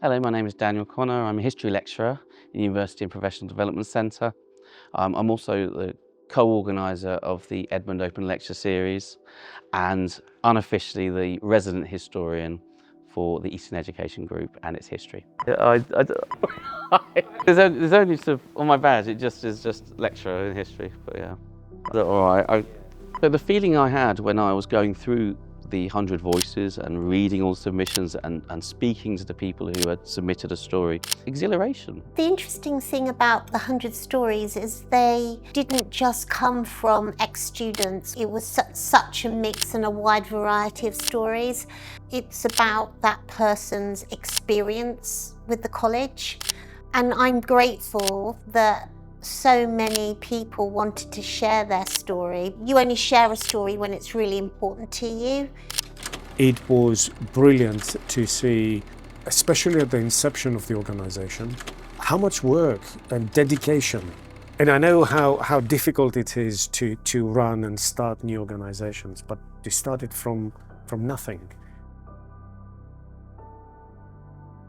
Hello, my name is Daniel Connor. I'm a history lecturer in the University and Professional Development Centre. I'm also the co-organiser of the Edmund Open Lecture Series and unofficially the resident historian for the Eastern Education Group and its history. There's only sort of, on my badge, it just is just lecturer in history, but yeah. All right. So the feeling I had when I was going through the 100 voices and reading all the submissions and speaking to the people who had submitted a story, exhilaration. The interesting thing about the 100 stories is they didn't just come from ex-students. It was such a mix and a wide variety of stories. It's about that person's experience with the college. And I'm grateful that so many people wanted to share their story. You only share a story when it's really important to you. It was brilliant to see, especially at the inception of the organization, how much work and dedication. And I know how difficult it is to run and start new organizations, but to start it from nothing.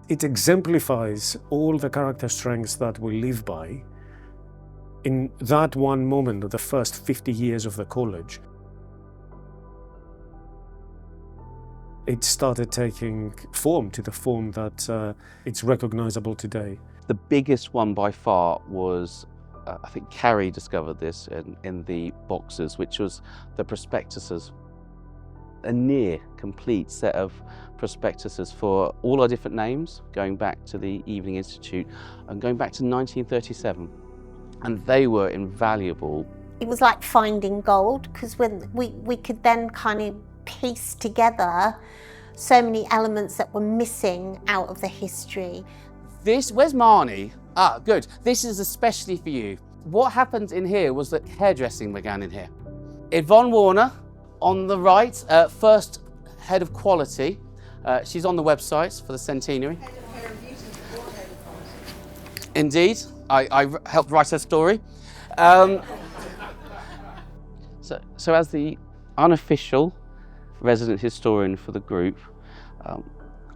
It exemplifies all the character strengths that we live by in that one moment of the first 50 years of the college. It started taking form to the form that it's recognizable today. The biggest one by far was, I think Carrie discovered this in the boxes, which was the prospectuses. A near complete set of prospectuses for all our different names, going back to the Evening Institute and going back to 1937. And they were invaluable. It was like finding gold, because when we could then kind of piece together so many elements that were missing out of the history. Where's Marnie? Ah, good. This is especially for you. What happened in here was that hairdressing began in here. Yvonne Warner, on the right, first head of quality. She's on the website for the Centenary. Indeed, I helped write her story. So as the unofficial resident historian for the group,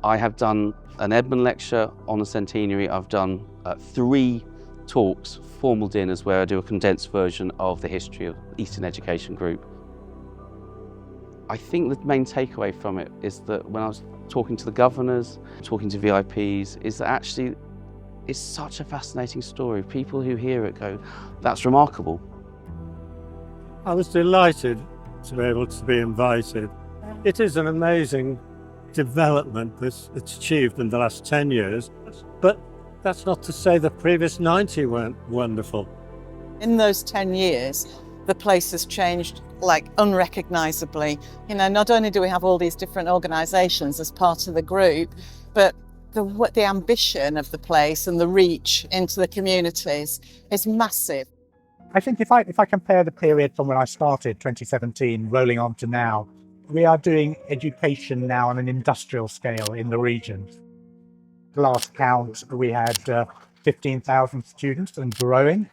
I have done an Edmund lecture on the Centenary. I've done 3 talks, formal dinners, where I do a condensed version of the history of the Eastern Education Group. I think the main takeaway from it is that when I was talking to the governors, talking to VIPs, is that actually it's such a fascinating story. People who hear it go, that's remarkable. I was delighted to be able to be invited. It is an amazing development that's achieved in the last 10 years, but that's not to say the previous 90 weren't wonderful. In those 10 years, the place has changed like unrecognisably. You know, not only do we have all these different organisations as part of the group, but the ambition of the place and the reach into the communities is massive. I think if I compare the period from when I started, 2017, rolling on to now, we are doing education now on an industrial scale in the region. The last count, we had 15,000 students and growing.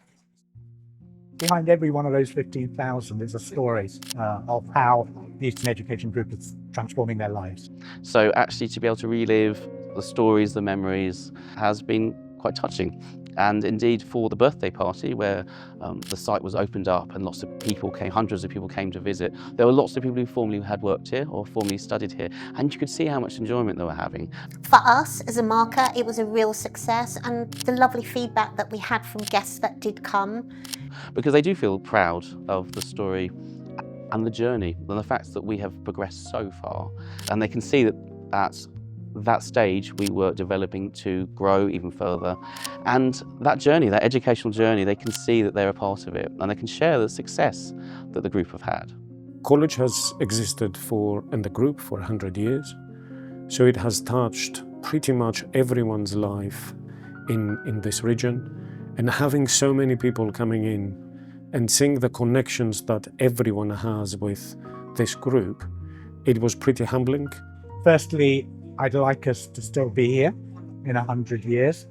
Behind every one of those 15,000 is a story of how the Eastern Education Group is transforming their lives. So actually to be able to relive the stories, the memories, has been quite touching. And indeed for the birthday party, where the site was opened up and lots of people came, hundreds of people came to visit, there were lots of people who formerly had worked here or formerly studied here, and you could see how much enjoyment they were having. For us as a marker, it was a real success, and the lovely feedback that we had from guests that did come. Because they do feel proud of the story and the journey and the fact that we have progressed so far, and they can see that at that stage we were developing to grow even further, and that journey, that educational journey, they can see that they're a part of it and they can share the success that the group have had. College has existed in the group for 100 years, so it has touched pretty much everyone's life in this region, and having so many people coming in and seeing the connections that everyone has with this group, it was pretty humbling. Firstly, I'd like us to still be here in 100 years.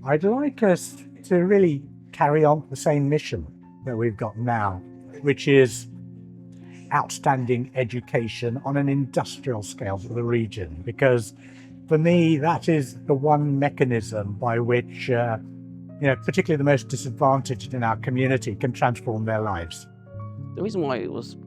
I'd like us to really carry on the same mission that we've got now, which is outstanding education on an industrial scale for the region, because For me, that is the one mechanism by which, particularly the most disadvantaged in our community can transform their lives. The reason why it was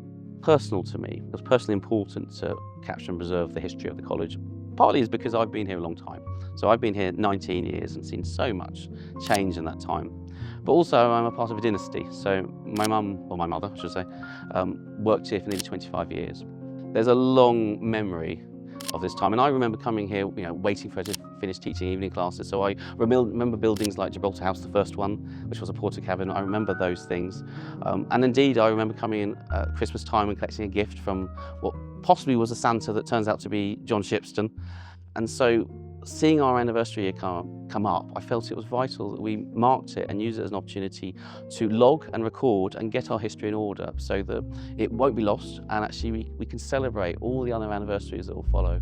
personal to me, it was personally important to capture and preserve the history of the college, partly is because I've been here a long time. So I've been here 19 years and seen so much change in that time. But also I'm a part of a dynasty. So my mum, or my mother I should say, worked here for nearly 25 years. There's a long memory of this time. And I remember coming here, waiting for her to finish teaching evening classes. So I remember buildings like Gibraltar House, the first one, which was a porter cabin. I remember those things. And indeed, I remember coming in at Christmas time and collecting a gift from what possibly was a Santa that turns out to be John Shipston. And so seeing our anniversary year come up, I felt it was vital that we marked it and use it as an opportunity to log and record and get our history in order so that it won't be lost, and actually we can celebrate all the other anniversaries that will follow.